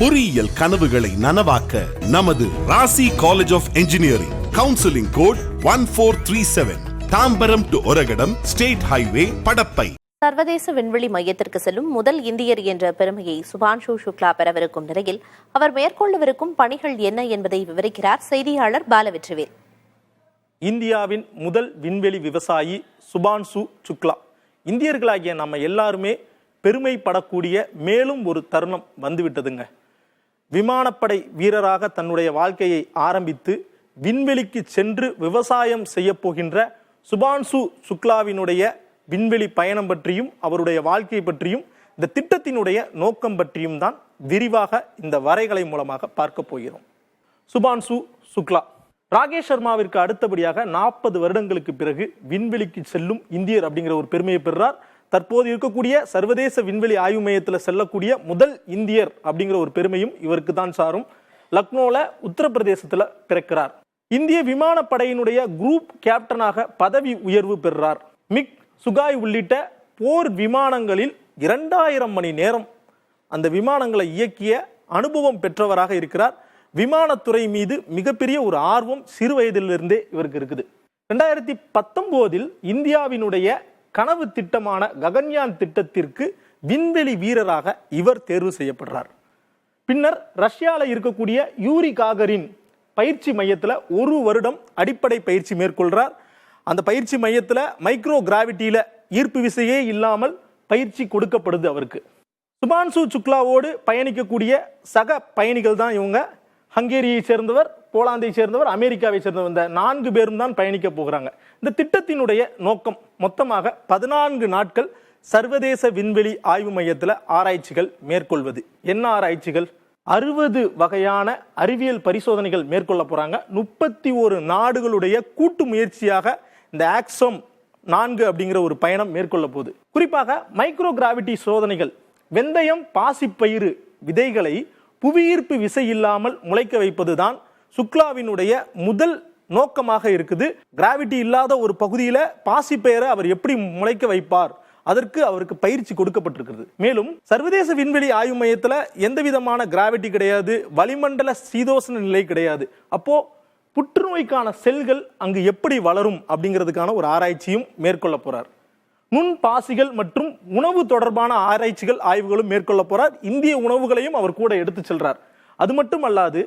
பொறியியல் கனவுகளை நனவாக்க நமது Rasi college of engineering counselling code 1437 Tambaram to Oragadam state highway Padappai. சர்வதேச விண்வெளி மையத்திற்கு செல்லும் முதல் இந்தியர் என்ற பெருமையை சுபான்ஷு சுக்லா பெறவிருக்கும் நிலையில் அவர் மேற்கொள்ளவிருக்கும் பணிகள் என்ன என்பதை விவரிக்கிறார் செய்தியாளர் பாலவெற்றிவேல். இந்தியாவின் முதல் விண்வெளி விவசாயி சுபான்ஷு சுக்லா. இந்தியர்களாகிய நம்ம எல்லாருமே பெருமைப்படக்கூடிய மேலும் ஒரு தருணம் வந்துவிட்டதுங்க. விமானப்படை வீரராக தன்னுடைய வாழ்க்கையை ஆரம்பித்து விண்வெளிக்கு சென்று விவசாயம் செய்ய போகின்ற சுபான்ஷு சுக்லாவினுடைய விண்வெளி பயணம் பற்றியும் அவருடைய வாழ்க்கை பற்றியும் இந்த திட்டத்தினுடைய நோக்கம் பற்றியும் தான் விரிவாக இந்த வரைகலை மூலமாக பார்க்க போகிறோம். சுபான்ஷு சுக்லா ராகேஷ் சர்மாவிற்கு அடுத்தபடியாக 40 வருடங்களுக்கு பிறகு விண்வெளிக்கு செல்லும் இந்தியர் அப்படிங்கிற ஒரு பெருமையை பெறுறார். தற்போது இருக்கக்கூடிய சர்வதேச விண்வெளி ஆய்வு மையத்தில் செல்லக்கூடிய முதல் இந்தியர் அப்படிங்கிற ஒரு பெருமையும் இவருக்கு தான் சாரும். லக்னோல உத்தரப்பிரதேசத்துல பிறக்கிறார். இந்திய விமானப்படையினுடைய குரூப் கேப்டனாக பதவி உயர்வு பெறுறார். மிக் சுகாய் உள்ளிட்ட போர் விமானங்களில் 2000 மணி நேரம் அந்த விமானங்களை இயக்கிய அனுபவம் பெற்றவராக இருக்கிறார். விமானத்துறை மீது மிகப்பெரிய ஒரு ஆர்வம் சிறு வயதிலிருந்தே இவருக்கு இருக்குது. 2019 இந்தியாவினுடைய கனவு திட்டமான ககன்யான் திட்டத்திற்கு விண்வெளி வீரராக இவர் தேர்வு செய்யப்படுறார். பின்னர் ரஷ்யால இருக்கக்கூடிய யூரி காகரின் பயிற்சி மையத்தில் 1 வருடம் அடிப்படை பயிற்சி மேற்கொள்றார். அந்த பயிற்சி மையத்தில் மைக்ரோ கிராவிட்டியில ஈர்ப்பு விசையே இல்லாமல் பயிற்சி கொடுக்கப்படுது அவருக்கு. சுபான்ஷு சுக்லாவோடு பயணிக்கக்கூடிய சக பயணிகள் தான் இவங்க. ஹங்கேரியை சேர்ந்தவர், போலாந்தை சேர்ந்தவர், அமெரிக்காவை சேர்ந்தவர், இந்த 4 பேரும் தான் பயணிக்க போகிறாங்க. இந்த திட்டத்தினுடைய நோக்கம் மொத்தமாக 14 நாட்கள் சர்வதேச விண்வெளி ஆய்வு மையத்தில் ஆராய்ச்சிகள் மேற்கொள்வது. என்ன ஆராய்ச்சிகள்? 60 வகையான அறிவியல் பரிசோதனைகள் மேற்கொள்ள போறாங்க. 31 நாடுகளுடைய கூட்டு முயற்சியாக இந்த ஆக்சம் 4 அப்படிங்கிற ஒரு பயணம் மேற்கொள்ள போகுது. குறிப்பாக மைக்ரோ கிராவிட்டி சோதனைகள். வெந்தயம், பாசிப்பயிறு விதைகளை புவியீர்ப்பு விசை இல்லாமல் முளைக்க வைப்பதுதான் சுக்லாவினுடைய முதல் நோக்கமாக இருக்குது. கிராவிட்டி இல்லாத ஒரு பகுதியில பாசிப்பயிரை அவர் எப்படி முளைக்க வைப்பார், அதற்கு அவருக்கு பயிற்சி கொடுக்கப்பட்டிருக்கிறது. மேலும் சர்வதேச விண்வெளி ஆய்வு மையத்துல எந்த விதமான கிராவிட்டி கிடையாது, வளிமண்டல சீதோஷ்ண நிலை கிடையாது. அப்போ புற்றுநோய்க்கான செல்கள் அங்கு எப்படி வளரும் அப்படிங்கிறதுக்கான ஒரு ஆராய்ச்சியும் மேற்கொள்ள போறார். நுண் பாசிகள் மற்றும் உணவு தொடர்பான ஆராய்ச்சிகள் ஆய்வுகளும் மேற்கொள்ள போறார். இந்திய உணவுகளையும் அவர் கூட எடுத்து செல்றார். அது மட்டும் அல்லாது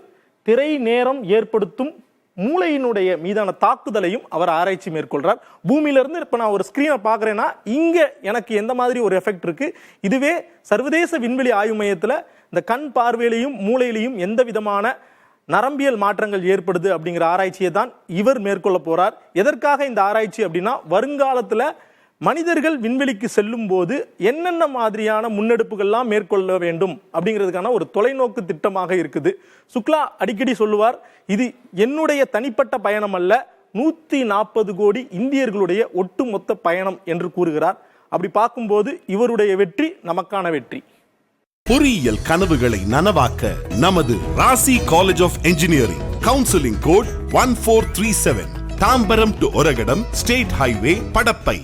திரை நேரம் ஏற்படுத்தும் மூளையினுடைய மீதான தாக்குதலையும் அவர் ஆராய்ச்சி மேற்கொள்றார். பூமியிலிருந்து இப்ப நான் ஒரு ஸ்கிரீனை பார்க்கறேன்னா இங்க எனக்கு எந்த மாதிரி ஒரு எஃபெக்ட் இருக்கு, இதுவே சர்வதேச விண்வெளி ஆய்வு மையத்துல இந்த கண் பார்வையிலையும் மூளையிலையும் எந்த விதமான நரம்பியல் மாற்றங்கள் ஏற்படுது அப்படிங்கிற ஆராய்ச்சியை தான் இவர் மேற்கொள்ள போறார். எதற்காக இந்த ஆராய்ச்சி அப்படின்னா வருங்காலத்துல மனிதர்கள் விண்வெளிக்கு செல்லும் போது என்னென்ன மாதிரியான முன்னெடுப்புகள்லாம் மேற்கொள்ள வேண்டும் அப்படிங்கிறதுக்கான ஒரு தொலைநோக்கு திட்டமாக இருக்குது. சுக்லா அடிக்கடி சொல்லுவார், இது என்னுடைய தனிப்பட்ட பயணம் அல்ல, 140 கோடி இந்தியர்களுடைய ஒட்டுமொத்த பயணம் என்று கூறுகிறார். அப்படி பார்க்கும்போது இவருடைய வெற்றி நமக்கான வெற்றி. பொறியியல் கனவுகளை நனவாக்க நமது Rasi college of engineering counselling code 1437 Tambaram to Oragadam state highway Padappai.